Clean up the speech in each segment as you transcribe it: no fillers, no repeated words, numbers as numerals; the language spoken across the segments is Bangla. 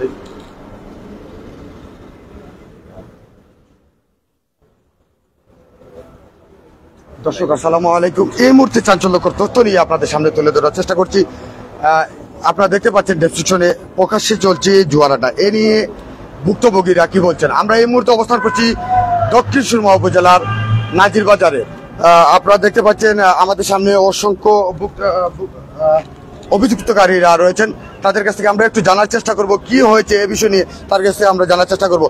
দিই। দর্শক আসসালামু আলাইকুম। এই মুহূর্তে চাঞ্চল্যকর তথ্য নিয়ে আপনাদের সামনে তুলে ধরার চেষ্টা করছি। আপনারা দেখতে পাচ্ছেন ডেসক্রিপশনে প্রকাশ্যে চলছে জুয়ারাটা, এ নিয়ে ভুক্তভোগীরা কি বলছেন। আমরা এই মুহূর্তে অবস্থান করছি দক্ষিণ সুরমা উপজেলার নাজির বাজারে। আপনারা দেখতে পাচ্ছেন আমাদের সামনে অসংখ্য অভিযুক্তকারীরা রয়েছেন। তাদের কাছ থেকে আমরা একটু জানার চেষ্টা করব কি হয়েছে এ বিষয় নিয়ে, তার কাছ থেকে আমরা জানার চেষ্টা করব।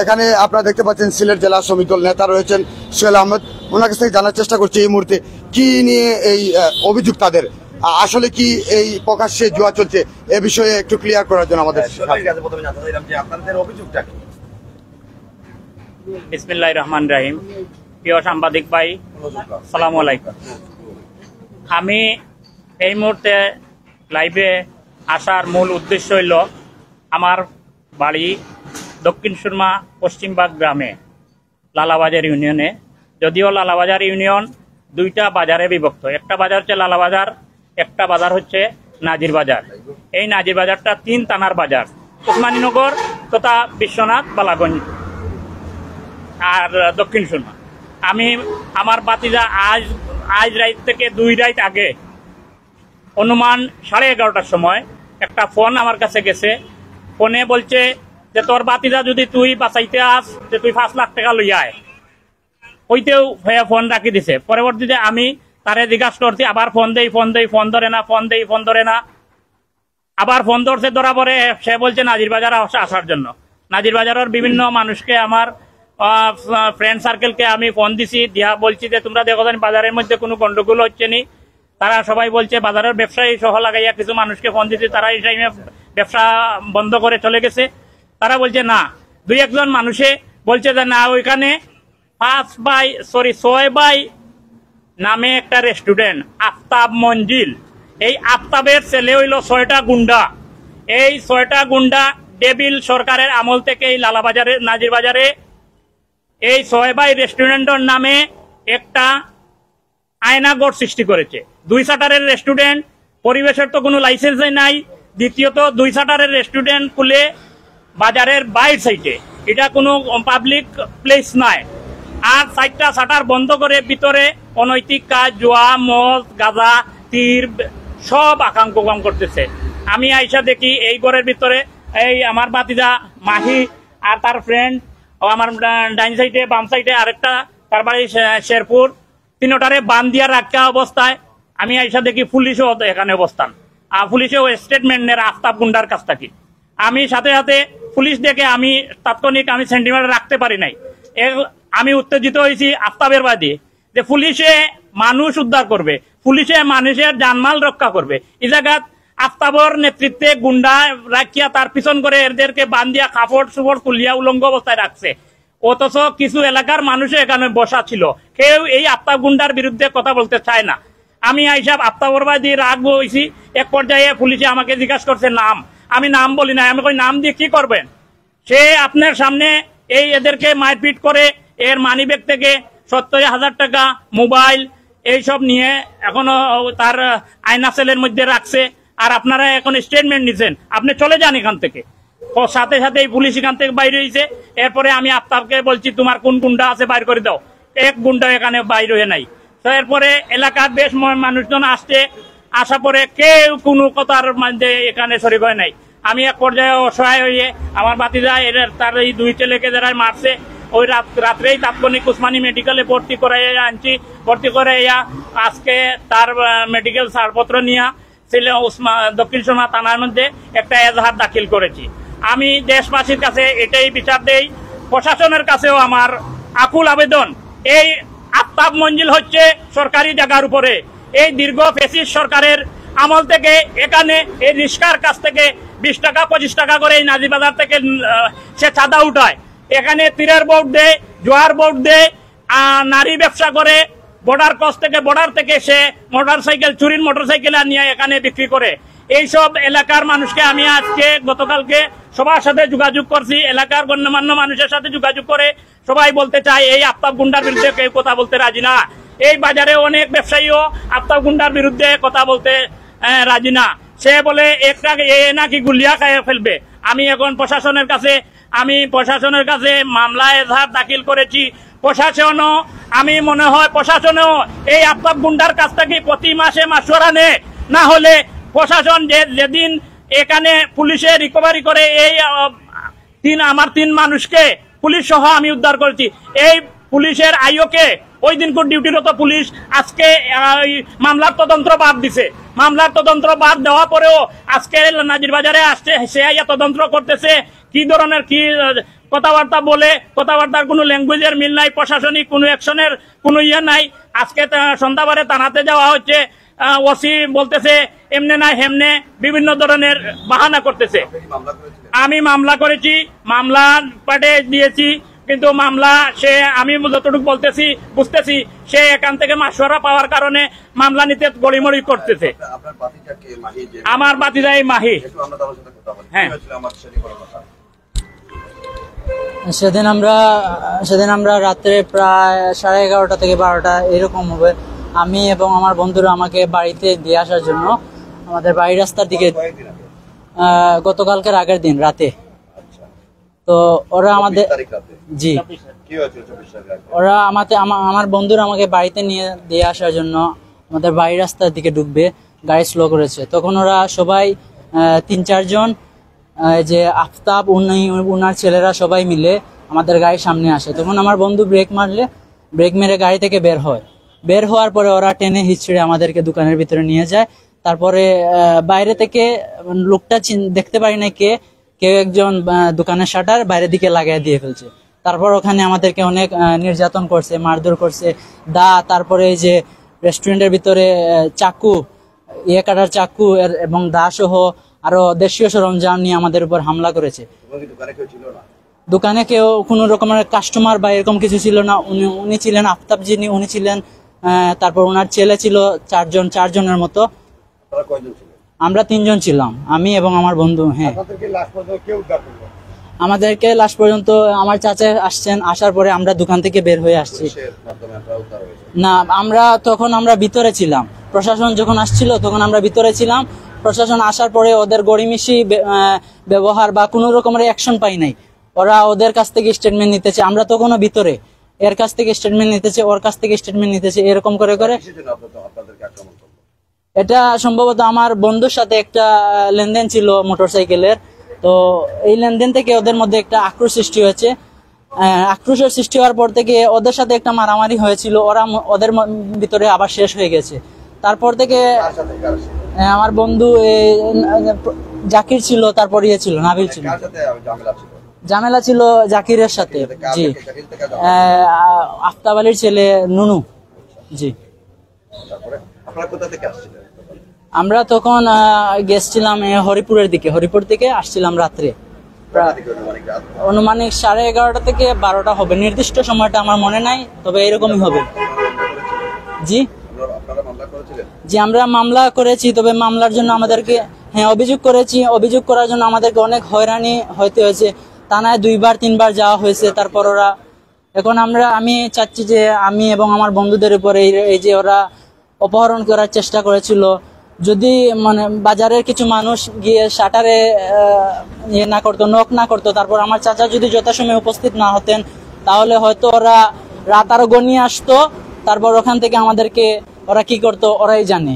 এখানে আপনারা দেখতে পাচ্ছেন সিলেট জেলা শ্রমিক দল নেতা রয়েছেন সোহেল আহমেদ, ওনার কাছ থেকে জানার চেষ্টা করছি এই মুহূর্তে কি নিয়ে এই অভিযোগ, তাদের আসলে কি এই প্রকাশ্যে জুয়া চলছে এ বিষয়ে একটু ক্লিয়ার করার জন্য আমাদের অভিযোগটা কি। বিসমিল্লাহির রহমানির রহিম। প্রিয় সাংবাদিক ভাই, আসসালামু আলাইকুম। আমি এই মুহূর্তে লাইভে আসার মূল উদ্দেশ্য হইল আমার বাড়ি দক্ষিণ সুরমা পশ্চিমবাগ গ্রামে লালাবাজার ইউনিয়নে। যদিও লালাবাজার ইউনিয়ন দুইটা বাজারে বিভক্ত, একটা বাজার হচ্ছে লালাবাজার, একটা বাজার হচ্ছে নাজির বাজার। এই নাজির বাজারটা 3 থানার বাজার, উসমানীনগর তথা বিশ্বনাথ বালাগঞ্জ আর দক্ষিণ সুরমা। আমি আমার বাতিজা আজ রাত থেকে 2 রাত আগে অনুমান 11:30টার সময় একটা ফোন আমার কাছে গেছে। ফোনে বলছে যে তোর বাতিজা যদি তুই বাঁচাইতে আস যে তুই 5 লাখ টাকা লইয়া আয়। হইতেও হয়ে ফোন রাখি দিছে। পরবর্তীতে আমি তারে জিজ্ঞাসা করছি, আবার ফোন দেই ফোন ধরে না, ফোন ধরে না। আবার ফোন ধরছে, ধরা পরে সে বলছে নাজির বাজার আসার জন্য। নাজির বাজারের বিভিন্ন মানুষকে, আমার ফ্রেন্ড সার্কেলকে আমি ফোন দিছি, দিয়া বলছি যে তোমরা দেখো বাজারের মধ্যে কোনো গন্ডগোল হচ্ছে নি। তারা সবাই বলছে, বাজারের ব্যবসায়ী সহ লাগাইয়া কিছু মানুষকে ফোন দিছি, তারা এই টাইমে ব্যবসা বন্ধ করে চলে গেছে। তারা বলছে না, 2-1 মানুষে বলছে যে না, ওইখানে 6 ভাই নামে একটা রেস্টুরেন্ট আফতাব মঞ্জিল, এই আফতাবের ছেলে হইল 6টা গুন্ডা। এই 6টা গুন্ডা ডেবিল সরকারের আমল থেকে এই লালাবাজারে নাজির বাজারে এই 6 ভাই রেস্টুরেন্টের নামে একটা আয়নাগর সৃষ্টি করেছে। 2 শাটারের রেস্টুরেন্ট, পরিবেশের তো কোনো লাইসেন্সই নাই। দ্বিতীয়ত 2 শাটারের রেস্টুরেন্ট খুলে বাজারের বাইর সাইডে, এটা কোনো পাবলিক প্লেস নাই। আর 4টা শাটার বন্ধ করে ভিতরে অনৈতিক কাজ, জুয়া, মদ, গাঁজা, তীর সব আকাম করতেছে। আমি আইসা দেখি এই ঘরের ভিতরে এই আমার বাতিজা মাহি আর তার ফ্রেন্ড, আমার ডাইন সাইডে বাম সাইডে আরেকটা, তার বাড়ি শেরপুর, 3টারে বান দিয়া রাখা অবস্থায়। আমি আইসা দেখি পুলিশও এখানে অবস্থান, আর পুলিশেও স্টেটমেন্ট নেয় আফতাব গুন্ডার কাছ থেকে। আমি সাথে সাথে পুলিশ দেখে আমি তাৎক্ষণিক আমি সেন্টিমেন্ট রাখতে পারি নাই। আমি উত্তেজিত হয়েছি আফতাবের বাদী যে পুলিশে মানুষ উদ্ধার করবে, পুলিশে মানুষের জানমাল রক্ষা করবে। এই জায়গাত আফতাবর নেতৃত্বে গুন্ডা রাখিয়া তার পিছন করে এদেরকে বান্ধিয়া কাপড় সুপড় খুলিয়া উলঙ্গ অবস্থায় রাখছে। অথচ কিছু এলাকার মানুষে এখানে বসা ছিল, কেউ এই আফতাব গুন্ডার বিরুদ্ধে কথা বলতে চায় না। আমি এইসব আফতাবর বাদী রাগ হয়েছি। এক পর্যায়ে পুলিশে আমাকে জিজ্ঞাসা করছে নাম, আমি নাম বলি না। আমি কই নাম দিয়ে কি করবেন? সে আপনার সামনে এই এদেরকে মারপিট করে এর মানিব্যাগ থেকে 70,000 টাকা, মোবাইল এইসব নিয়ে এখনো তার আয়না সেলের মধ্যে রাখছে। আর আপনারা এখন স্টেটমেন্ট নিচ্ছেন, আপনি চলে যান এখান থেকে। সাথে সাথে এই পুলিশ এখান থেকে বাইরে হয়েছে। এরপরে আমি আফতাবকে বলছি তোমার কোন গুন্ডা আছে বাইর করে দাও। এক গুন্ডা এখানে বাইর হয়ে নাই। তো এরপরে এলাকার বেশ মানুষজন আসছে, আসা পরে কেউ কোনো কথার মধ্যে এখানে শরীক হয় নাই। আমি এক পর্যায়ে অসহায় হয়ে আমার বাতিজা তার এই 2 ছেলেকে যারা মারছে ওই রাত্রেই তাৎক্ষণিক উসমানী মেডিকেলে ভর্তি করাই আনছি। ভর্তি করে আজকে তার মেডিকেল ছাড়পত্র নিয়ে দক্ষিণ সুরমা থানার মধ্যে একটা এজাহার দাখিল করেছি। আমি দেশবাসীর কাছে এটাই বিচার দেই, প্রশাসনের কাছেও আমার আকুল আবেদন। এই আফতাব মঞ্জিল হচ্ছে সরকারি জায়গার উপরে। এই দীর্ঘ ফ্যাসিস্ট সরকারের আমল থেকে এখানে এই রিস্কার কাছ থেকে 20 টাকা 25 টাকা করে এই নাজির বাজার থেকে সে চাঁদা উঠায়। এখানে তীরের বোর্ড দেয়, জোয়ার বোর্ড দেয়, নারী ব্যবসা করে। বর্ডার থেকে সে চুরির মোটরসাইকেল নিয়ে এখানে বিক্রি করে। এইসব এলাকার মানুষকে আমি আজকে গতকালকে সবার সাথে যোগাযোগ করছি, এলাকার গণ্যমান্য মানুষের সাথে যোগাযোগ করে সবাই বলতে চায় এই আফতাব গুন্ডার বিরুদ্ধে কেউ কথা বলতে রাজি না। এই বাজারে অনেক ব্যবসায়ীও আফতাব গুন্ডার বিরুদ্ধে কথা বলতে রাজি না। সে বলে একটা নাকি গুলিয়া খাইয়ে ফেলবে, আমি এখন প্রশাসনের কাছে মামলা এজাহার দাখিল করেছি। প্রশাসনও আমি মনে হয় প্রশাসনেও এই আফতাব গুন্ডার কাছ থেকে প্রতি মাসে মাসোয়ারা নেয়, না হলে প্রশাসন যেদিন এখানে পুলিশে রিকভারি করে এই আমার 3 মানুষকে পুলিশ সহ আমি উদ্ধার করেছি। এই পুলিশের আইওকে ওই দিন ডিউটিরত পুলিশ আজকে মামলার তদন্ত বাদ দিছে। মামলার তদন্ত বাদ দেওয়া পরেও আজকে নাজির বাজারে আসছে, সে তদন্ত করতেছে। কি ধরনের কি কথাবার্তা বলে, কথাবার্তার কোনো ল্যাঙ্গুয়েজের মিল নাই, প্রশাসনিক কোনো অ্যাকশনের কোনো নাই। আজকে সন্ধ্যাবারে থানাতে যাওয়া হচ্ছে, ওসি বলতেছে এমনে না হেমনে, বিভিন্ন ধরনের বাহানা করতেছে। আমি মামলা করেছি, মামলা পাঠে দিয়েছি, কিন্তু মামলা আমি যতটুকু বুঝতেছি সে এখান থেকে মাসোয়ারা পাওয়ার কারণে মামলা নিতে গড়িমড়ি করতেছে। আমার বাতিজাই মাহি। হ্যাঁ, সেদিন আমরা রাত্রে প্রায় 11:30 থেকে 12টা এরকম হবে। আমি এবং আমার বন্ধুরা আমাকে বাড়িতে দিয়ে আসার জন্য আমাদের বাড়ির রাস্তার দিকে, গতকালকের আগের দিন রাতে, তো ওরা আমাদের জি ওরা আমার বন্ধুরা আমাকে বাড়িতে নিয়ে দিয়ে আসার জন্য আমাদের বাড়ির রাস্তার দিকে ঢুকবে, গাড়ি স্লো করেছে। তখন ওরা সবাই 3-4 জন, যে আফতাব উনার ছেলেরা সবাই মিলে আমাদের গাড়ির সামনে আসে। তখন আমার বন্ধু ব্রেক মেরে গাড়ি থেকে বের হওয়ার পরে ওরা টেনে হিচড়ে আমাদেরকে দোকানের ভিতরে নিয়ে যায়। তারপরে বাইরে থেকে লোকটা দেখতে পারি না কেউ একজন দোকানের শাটার বাইরের দিকে লাগিয়ে দিয়ে ফেলছে। তারপর ওখানে আমাদেরকে অনেক নির্যাতন করছে, মারধর করছে, তারপরে এই যে রেস্টুরেন্টের ভিতরে চাকু, কাটার চাকু এবং দা সহ আরো দেশীয় সরঞ্জাম নিয়ে আমাদের উপর হামলা করেছে। দোকানে কেউ কোনো রকমের কাস্টমার বা এরকম কিছু ছিল না। উনি ছিলেন আফতাব, উনি ছিলেন, তারপর ওনার ছেলে ছিল 4 জনের মতো। আমরা 3 জন ছিলাম, আমি এবং আমার বন্ধু। হ্যাঁ, আমাদেরকে লাস্ট পর্যন্ত আমার চাচা আসছেন, আসার পরে আমরা দোকান থেকে বের হয়ে আসছি। না, আমরা ভিতরে ছিলাম। প্রশাসন যখন আসছিল তখন আমরা ভিতরে ছিলাম। প্রশাসন আসার পরে ওদের গড়িমিশি ব্যবহার বা কোনো রকমের অ্যাকশন পাই নাই। ওরা ওদের কাছ থেকে স্টেটমেন্ট নিতেছে, আমরা তখনও ভিতরে, এর কাছ থেকে স্টেটমেন্ট নিতেছে, ওর কাছ থেকে স্টেটমেন্ট নিতেছে, এরকম করে এটা সম্ভবত আমার বন্ধুর সাথে একটা লেনদেন ছিল মোটরসাইকেলের। তো এই লেনদেন থেকে ওদের মধ্যে একটা আক্রোশ সৃষ্টি হয়েছে। আক্রোশের সৃষ্টি হওয়ার পর থেকে ওদের সাথে একটা মারামারি হয়েছিল, ওদের ভিতরে আবার শেষ হয়ে গেছে। তারপর থেকে আমার বন্ধু জাকির ছিল, তারপর ছিল নাবিল ছিল, ঝামেলা ছিল জাকিরের সাথে। জি, আফতাব আলীর ছেলে নুনু। জি, আমরা তখন গেছিলাম হরিপুরের দিকে, হরিপুর থেকে আসছিলাম রাত্রে, অনুমানিক 11:30 থেকে 12টা হবে, নির্দিষ্ট সময়টা আমার মনে নাই, তবে এরকমই হবে। জি, আমরা মামলা করেছি, তবে মামলার জন্য আমাদেরকে অভিযোগ করেছি। অভিযোগ করার জন্য আমাদেরকে অনেক হয়রানি হইতে হয়েছে, থানায় 2-3 যাওয়া হয়েছে। তারপর এখন আমি চাচ্ছি যে আমি এবং আমার বন্ধুদের উপরে এই যে ওরা অপহরণ করার চেষ্টা করেছিল, যদি বাজারের কিছু মানুষ গিয়ে শাটারে নক না করতো, তারপর আমার চাচা যদি যথাসময়ে উপস্থিত না হতেন, তাহলে হয়তো ওরা রাত আরো গনিয়ে আসতো। তারপর ওখান থেকে আমাদেরকে ওরা কি করতো ওরাই জানে।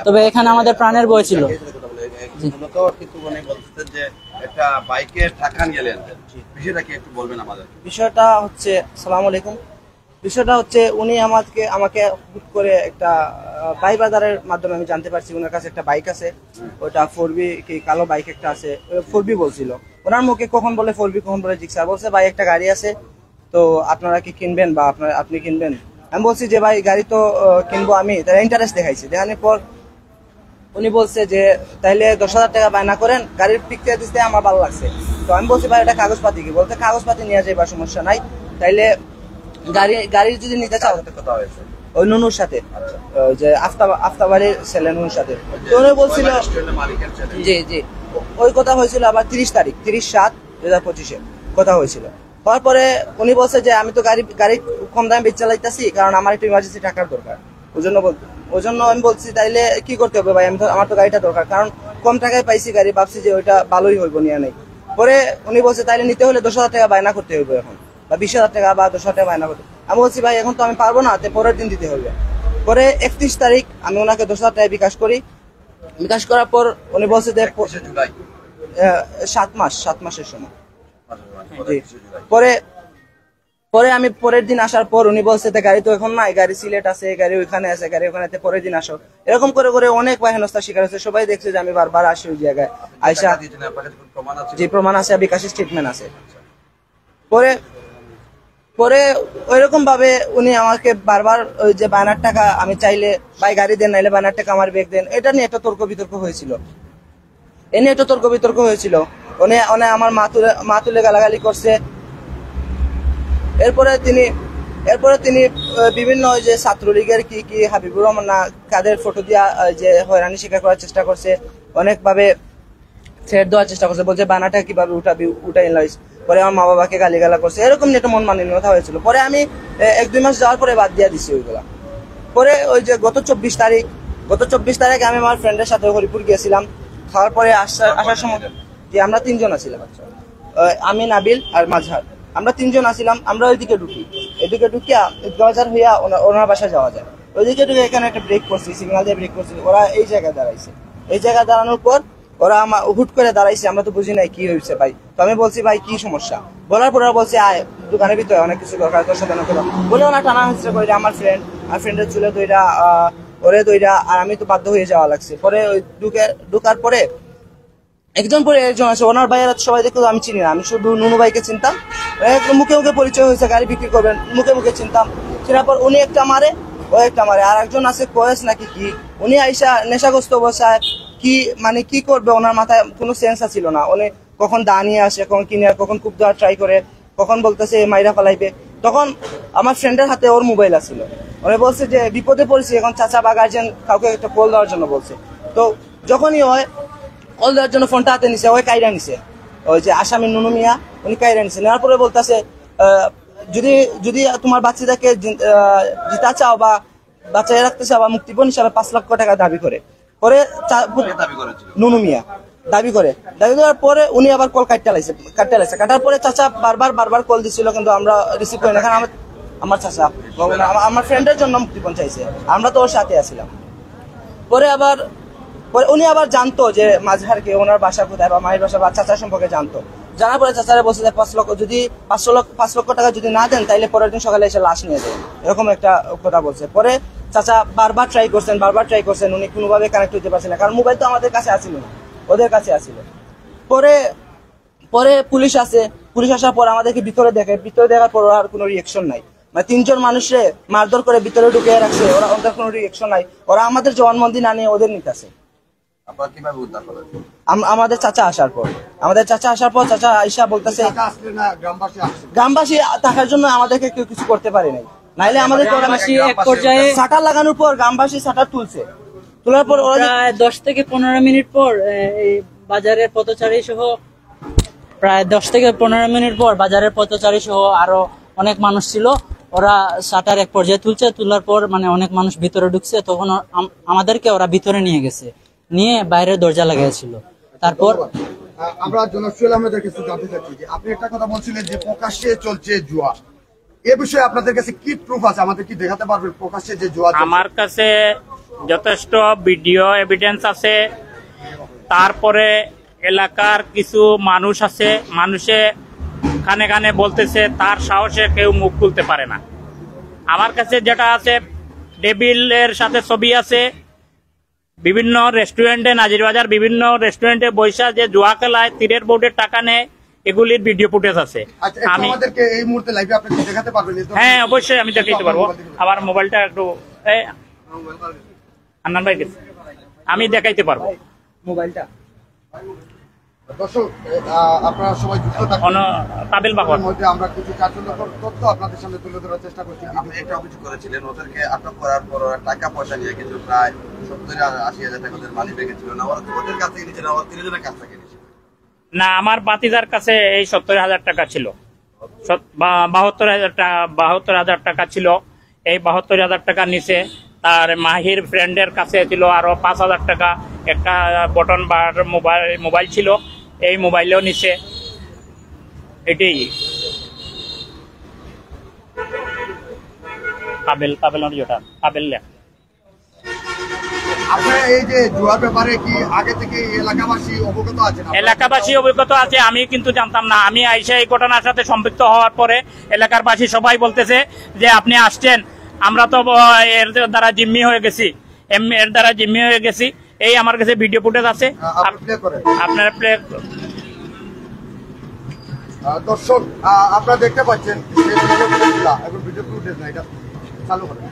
তবে এখানে আমাদের প্রাণের ভয় ছিল। বিষয়টা হচ্ছে, আসসালামু আলাইকুম, বিষয়টা হচ্ছে উনি আমাকে হুট করে একটা বাই বাজারের মাধ্যমে আমি জানতে পারছি ওনার কাছে একটা বাইক আছে, ওটা 4B কি কালো বাইক একটা আছে, 4B বলছিল। ওনার মুখে কখন বলে 4B, কখন বলে জিক্সার, বলছে ভাই একটা গাড়ি আছে, তো আপনারা কি কিনবেন বা আপনি কিনবেন? আমি বলছি যে ভাই গাড়ি তো কিনবো আমি। তারা ইন্টারেস্ট দেখাইছে, দেখানোর পর উনি বলছে যে তাইলে 10,000 টাকা বায়না করেন, গাড়ির পিকচার দিতে আমার ভালো লাগছে। তো আমি বলছি ভাই এটা কাগজপাতি কি? বলতে কাগজপাতি নিয়ে যাই বা সমস্যা নাই, তাইলে গাড়ি যদি নিতে চাও। কথা হয়েছে ওই নুনুর সাথে, যে আফতাব আলীর ছেলে নুনুর সাথে। তো উনি বলছিল, জি জি, ওই কথা হয়েছিল আবার 30/7/2025 কথা হয়েছিল। তারপরে উনি বলছে যে আমি তো গাড়ি কম দামে বেচ চালাইতেছি, কারণ আমার একটু ইমার্জেন্সি টাকার দরকার। ওই জন্য আমি বলছি তাইলে কি করতে হবে ভাই, আমার তো গাড়িটা দরকার, কারণ কম টাকায় পাইছি গাড়ি, ভাবছি যে ওইটা ভালোই হইব, নিয়ে নেই। পরে উনি বলছে তাইলে নিতে হলে 10,000 টাকা বায়না করতে হইব এখন, বা 20,000 টাকা বা 10,000 টাকা বায়না করতে। আমি বলছি ভাই এখন তো আমি পারবো না, পরের দিন দিতে হবে। পরে 31 তারিখ আমি ওনাকে 10,000 টাকা বিকাশ করি। বিকাশ করার পর উনি বলছে যে 7 মাসের সময়। জি। পরে আমি পরের দিন আসার পর উনি বলছে গাড়ি তো এখন নাই, গাড়ি সিলেট আছে, গাড়ি ওইখানে আছে, গাড়ি ওখানে, পরের দিন আসো। এরকম করে করে অনেক হেনস্থার শিকার হচ্ছে। সবাই দেখছে যে আমি বারবার আসি ওই জায়গায় আইসা। জি, প্রমাণ আছে, বিকাশের স্টেটমেন্ট আছে। পরে পরে ওইরকম ভাবে উনি আমাকে বারবার ওই যে বায়নার টাকা আমি চাইলে ভাই গাড়ি দেন, নাইলে বায়নার টাকা আমার ব্যাগ দেন, এটা নিয়ে একটা তর্ক বিতর্ক হয়েছিল। এ নিয়ে একটা তর্ক বিতর্ক হয়েছিল। উনি আমার মা তুলে গালাগালি করছে। এরপরে তিনি বিভিন্ন ওই যে ছাত্রলীগের কি হাবিবুর রহমান না কাদের ফটো দিয়া যে হয়রানি শিকার করার চেষ্টা করছে, অনেকভাবে থ্রেট দেওয়ার চেষ্টা করছে, বলছে বানাটা কিভাবে উঠাই লাইস। পরে আমার মা বাবাকে গালিগালা করছে, এরকম নিয়ে একটা মন মালিন্যতা হয়েছিল। পরে আমি 1-2 মাস যাওয়ার পরে বাদ দিয়ে দিছি ওইগুলা। পরে ওই যে গত 24 তারিখ আমি আমার ফ্রেন্ডের সাথে হরিপুর গিয়েছিলাম। খাওয়ার পরে আসার সময় যে আমরা 3 জন আছিলাম, আমি, নাবিল আর মাজহার, আমরা 3 জন আছিলাম। আমরা ওইদিকে ঢুকি, এদিকে ঢুকিয়া ঈদগাহ হইয়া ওনার বাসা যাওয়া যায়। ওইদিকে ঢুকে এখানে একটা ব্রেক করছি, সিগন্যাল দিয়ে ব্রেক করছি। ওরা এই জায়গায় দাঁড়াইছে। এই জায়গায় দাঁড়ানোর পর ওরা হুট করে দাঁড়াইছে, আমরা তো বুঝি নাই কি হয়েছে ভাই। তো আমি বলছি ভাই কি সমস্যা, বলার পর ওরা বলছে আয় দোকানের ভিতরে অনেক কিছু দরকার, তোর সাথে বলে ওরা টানা হাসছে করে। আমার ফ্রেন্ডের চুলে দইরা আর আমি তো বাধ্য হয়ে যাওয়া লাগছে। পরে ওই ঢুকার পরে একজন আছে, ওনার ভাইয়েরা সবাই দেখো আমি চিনি না, আমি শুধু নুনু ভাইকে চিনতাম। মুখে মুখে পরিচয় হয়েছে, গাড়ি বিক্রি করবেন, মুখে মুখে চিনতাম। চিনার পর উনি একটা মারে, ও একটা মারে। আর একজন আছে কয়েস নাকি কি, উনি আইসা নেশাগ্রস্ত অবস্থায় কি করবে, ওনার মাথায় কোনো সেন্স ছিল না। উনি কখন দা নিয়ে আসে, কখন কিনে, কখন কূপ দেওয়ার ট্রাই করে, কখন বলতেছে মাইরা ফেলাইবে। তখন আমার ফ্রেন্ডের হাতে ওর মোবাইল আছিল। উনি বলছে যে বিপদে পড়েছি, এখন চাচা বা গার্জেন কাউকে একটা কল দেওয়ার জন্য বলছে। তো যখনই হয় কল দেওয়ার জন্য ফোনটা হাতে নিছে, ওই কাইরা নিছে, ওই যে আসামি নুনু মিয়া, উনি কাইরা নিছে। নেওয়ার পরে বলতেছে যদি তোমার বাচ্চাটাকে জিতা চাও বা বাচ্চায় রাখতে চাও বা মুক্তিপণ হিসাবে 5 লক্ষ টাকা দাবি করে। পরে নুনু মিয়া দাবি করার পরে উনি আবার কল কাটার পরে চাচা বারবার কল দিছিল, কিন্তু আমরা রিসিভ করি না। কারণ আমার চাচা আমার ফ্রেন্ডের জন্য মুক্তিপণ চাইছে, আমরা তো ওর সাথে আছিলাম। পরে উনি আবার জানতো যে মাজহারকে, ওনার বাসা কোথায় বা মায়ের বাসা বা চাচার সম্পর্কে জানতো। জানার পরে চাচারা বলছে যে 5 লক্ষ টাকা যদি না দেন তাইলে পরের দিন সকালে এসে লাশ নিয়ে যাবেন, এরকম একটা কথা বলছে। পরে চাচা বারবার ট্রাই করছেন, উনি কোনোভাবে কানেক্ট হতে পারছেন না, কারণ মোবাইল তো আমাদের কাছে আসছিল না, ওদের কাছে আসছিল। পরে পুলিশ আসার পর আমাদেরকে ভিতরে দেখার পর আর কোনো রিয়েকশন নাই। মানে 3 জন মানুষে মারধর করে ভিতরে ঢুকিয়ে রাখছে, ওদের কোনো রিয়েকশন নাই। ওরা আমাদের জবানবন্দি না নিয়ে ওদের নিতেছে। আমাদের চাচা আসার পর চাচা আইসা বলতেছে গ্রামবাসী থাকার জন্য আমাদেরকে কেউ কিছু করতে পারে নাই, নাইলে আমাদের এক পর্যায়ে শাটার লাগানোর পর গ্রামবাসী শাটার তোলার পর প্রায় 10 থেকে 15 মিনিট পর এই বাজারের পথচারী সহ বাজারের পথচারী সহ আরো অনেক মানুষ ছিল। ওরা শাটার এক পর্যায়ে তোলার পর মানে অনেক মানুষ ভিতরে ঢুকছে, তখন আমাদেরকে ওরা ভিতরে নিয়ে গেছে, নিয়ে বাইরের দরজা লাগাইছিল। তারপর আমরা জনসুল আহমেদের কাছে জানতে চাচ্ছি যে আপনি একটা কথা বলছিলেন যে প্রকাশ্যে চলছে জুয়া, এ বিষয়ে আপনাদের কাছে কি প্রুফ আছে, আমাদের কি দেখাতে পারবেন প্রকাশ্যে যে জুয়া? আমার কাছে যথেষ্ট ভিডিও এভিডেন্স আছে। তারপরে এলাকার কিছু মানুষ আছে, মানুষে কানে কানে বলতেছে, তার সাহসে কেউ মুখ খুলতে পারে না। আমার কাছে যেটা আছে, ডেবিলের সাথে ছবি আছে, বিভিন্ন রেস্টুরেন্টে, নাজিরবাজার বিভিন্ন রেস্টুরেন্টে বৈশা যে জুয়া খেলায় তীরের বোর্ডের টাকা নেয়, এগুলির ভিডিও ফুটেজ আছে। আমি এই মুহূর্তে লাইভে আপনি দেখাতে পারবেন? হ্যাঁ, অবশ্যই আমি দেখাইতে পারবো। আমার মোবাইলটা একটু আন্নান ভাই গেছে, আমি দেখাইতে পারবো মোবাইলটা। দর্শক আপনারা সবাই যুক্ত থাকুন, কাবিল বাকর মধ্যে আমরা কিছু চাঞ্চল্যকর তথ্য আপনাদের সামনে তুলে ধরার চেষ্টা করছি। আপনি একটা অভিযোগ করেছিলেন ওদেরকে আটক করার পর টাকা পয়সা নিয়ে কিছু প্রায় 70-80 হাজার টাকা ওদের মানি ব্যাগে ছিল না, ওদের কাছ থেকে নিয়েছিল, ওরা 3 জনের কাছ থেকে নিয়েছিল না। আমার বাতিজার কাছে এই 70,000 টাকা ছিল, 72,000 টাকা ছিল। এই 72,000 টাকা নিচে তার মাহির ফ্রেন্ডের কাছে ছিল আরো 5,000 টাকা, একটা বটন বার মোবাইল ছিল, এই মোবাইলও নিছে। এটাই কাবেল লেখ। আপনারা এই যে জুয়ার ব্যাপারে কি আগে থেকে এলাকাবাসী অবগত আছেন? এলাকাবাসী অবগত আছে, আমি কিন্তু জানতাম না। আমি আইসা এই ঘটনার সাথে সম্পৃক্ত হওয়ার পরে এলাকারবাসী সবাই বলতেছে যে আপনি আসছেন, আমরা তো এর দ্বারা জিম্মি হয়ে গেছি, এর দ্বারা জিম্মি হয়ে গেছি। এই আমার কাছে ভিডিও ফুটেজ আছে, আপনারা প্লে। দর্শক আপনারা দেখতে পাচ্ছেন এখন ভিডিও ফুটেজ না, এটা চালু করেন।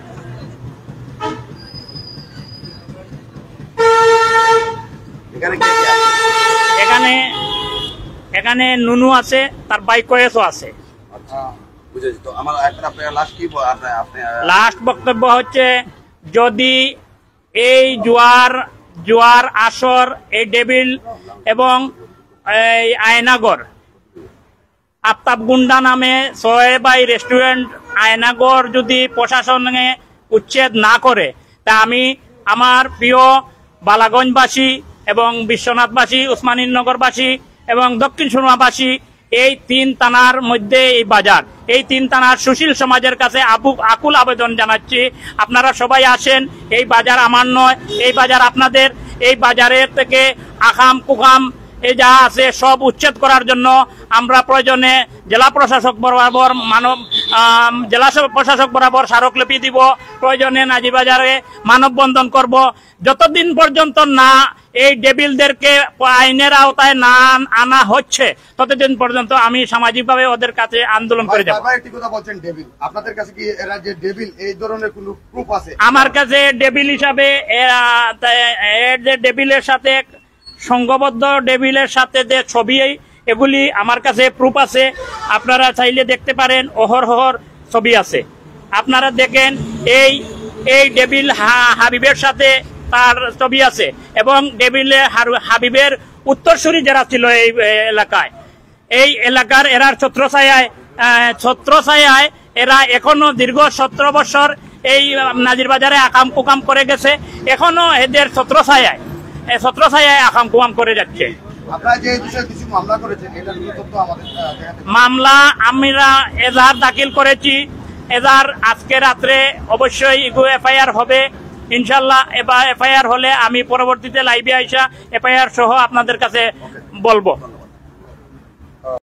এখানে নুনু আছে, তার বাইক কয়েসও আছে। লাস্ট বক্তব্য হচ্ছে, যদি এই জুয়ার আসর, এই ডেবিল এবং এই আয়নাগর আফতাব গুন্ডা নামে সোহেবাই রেস্টুরেন্ট আয়নাগর যদি প্রশাসনে উচ্ছেদ না করে, তা আমি আমার প্রিয় বালাগঞ্জবাসী এবং বিশ্বনাথবাসী, উসমানীনগরবাসী এবং দক্ষিণ সুরমাবাসী, এই 3 থানার মধ্যে এই বাজার, এই 3 থানার সুশীল সমাজের কাছে আকুল আবেদন জানাচ্ছি, আপনারা সবাই আসেন। এই বাজার আমার নয়, এই বাজার আপনাদের। এই বাজারের থেকে আকাম কুকাম এই যা আছে সব উচ্ছেদ করার জন্য আমরা প্রয়োজনে জেলা প্রশাসক বরাবর স্মারকলিপি দিব, প্রয়োজনে নাজিবাজারে মানববন্ধন করব। যতদিন পর্যন্ত না এই ডেবিলদেরকে আইনের আওতায় না আনা হচ্ছে, ততদিন পর্যন্ত আমি সামাজিকভাবে ওদের কাছে আন্দোলন করে যাব। আপনাদের কাছে কি এরা যে ডেবিল এই ধরনের কোনো প্রুফ আছে? আমার কাছে ডেবিল হিসাবে ডেবিলের সাথে সংঘবদ্ধ ডেবিলের সাথে যে ছবি, এগুলি আমার কাছে প্রুফ আছে, আপনারা চাইলে দেখতে পারেন। অহরহর ছবি আছে, আপনারা দেখেন। এই ডেবিল হাবিবের সাথে তার ছবি আছে, এবং ডেবিলের হাবিবের উত্তরসূরি যারা ছিল এই এলাকার এরার ছত্রছায়ায় এরা এখনো দীর্ঘ 17 বছর এই নাজিরবাজারে আকাম কুকাম করে গেছে, এখনো এদের ছত্রছায়ায় আকাম কুকাম করে যাচ্ছে। মামলা আমরা এজাহার দাখিল করেছি। এজাহার আজকে রাত্রে অবশ্যই এফআইআর হবে ইনশাল্লাহ। এবার এফআইআর হলে আমি পরবর্তীতে লাইভে আইসা এফআইআর সহ আপনাদের কাছে বলবো।